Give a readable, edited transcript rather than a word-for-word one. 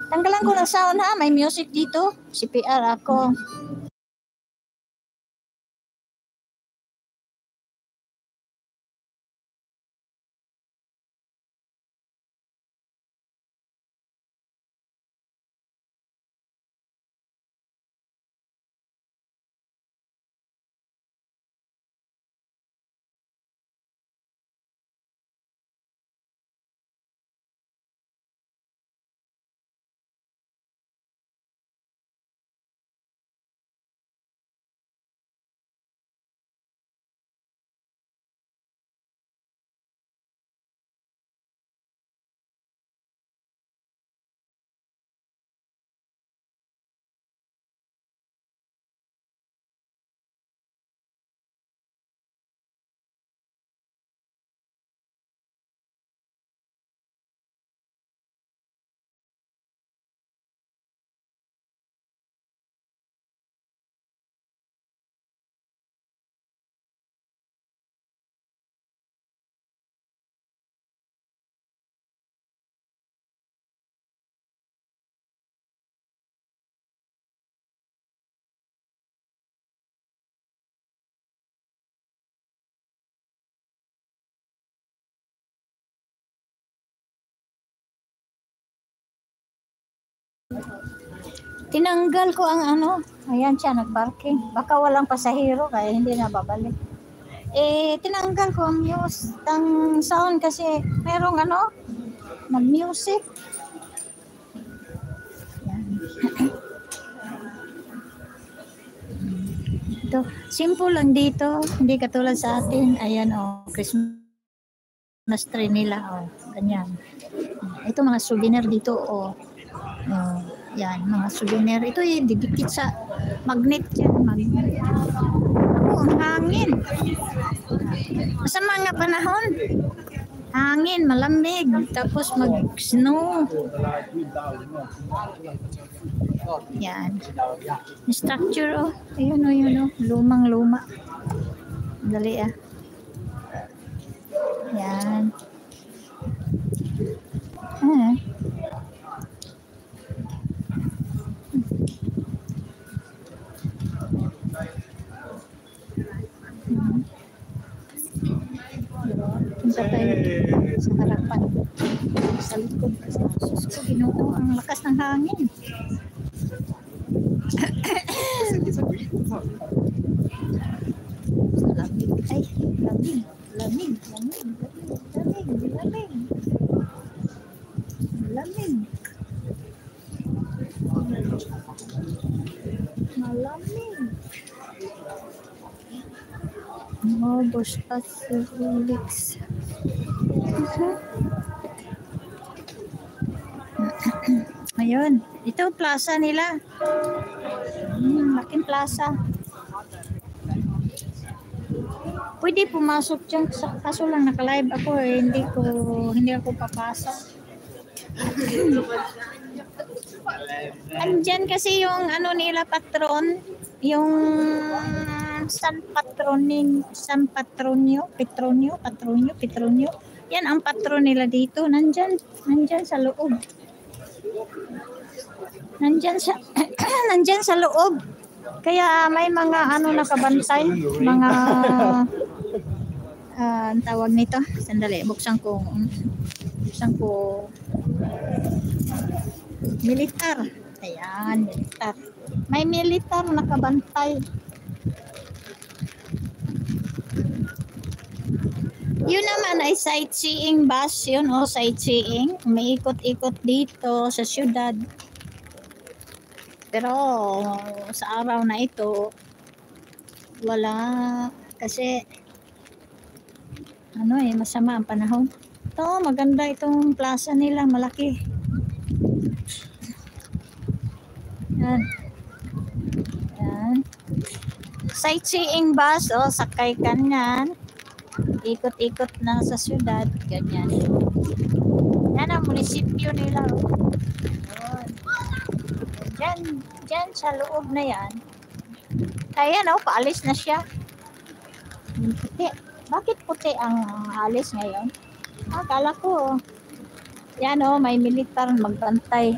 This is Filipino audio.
Tanggalan ko ng sound ha, may music dito. CPR ako. Tinanggal ko ang ano. Ayan siya, nagparking. Baka walang pasahero kaya hindi na babalik. Tinanggal ko ang sound kasi merong ano, nag-music. Ito, simple lang dito. Hindi katulad sa atin. Ayan Christmas tree nila. Ganyan. Ito mga souvenir dito. Yan, mga souvenir. Ito didikit sa magnet yan. Magnet. Ang hangin. Sa mga panahon, hangin, malamig. Tapos mag-snow. Yan. Structure, Ayun, lumang-luma. Dali, Yan. Punta tayo sa harapan. Sa likod. So, Ginoo, ang lakas ng hangin. Lamig. Ay, lamig. Lamig. Malamig. Mobos Pasulix. Ayun. Ito, plaza nila. Laking plaza. Pwede pumasok dyan. Kaso lang naka-live ako hindi ako papasok. Andyan kasi yung ano nila patron, yung San Petronio. Yan ang patron nila dito. Nandyan sa loob. Nandyan sa loob. Kaya may mga nakabantay, mga ang tawag nito. Sandali, buksan ko. Militar. Ayan, militar. May militar nakabantay. Yun naman ay sightseeing bus yun sightseeing. Umiikot-ikot dito sa syudad. Pero sa araw na ito, wala kasi masama ang panahon. Ito, maganda itong plaza nila, malaki. Yan. Sightseeing bus, sakay ka niyan. Ikot-ikot na sa syudad, ganyan. Yan ang munisipyo nila. Diyan sa loob na yan. Kaya paalis na siya. Puti. Bakit puti ang alis ngayon? Akala ko. Yan may militar magbantay.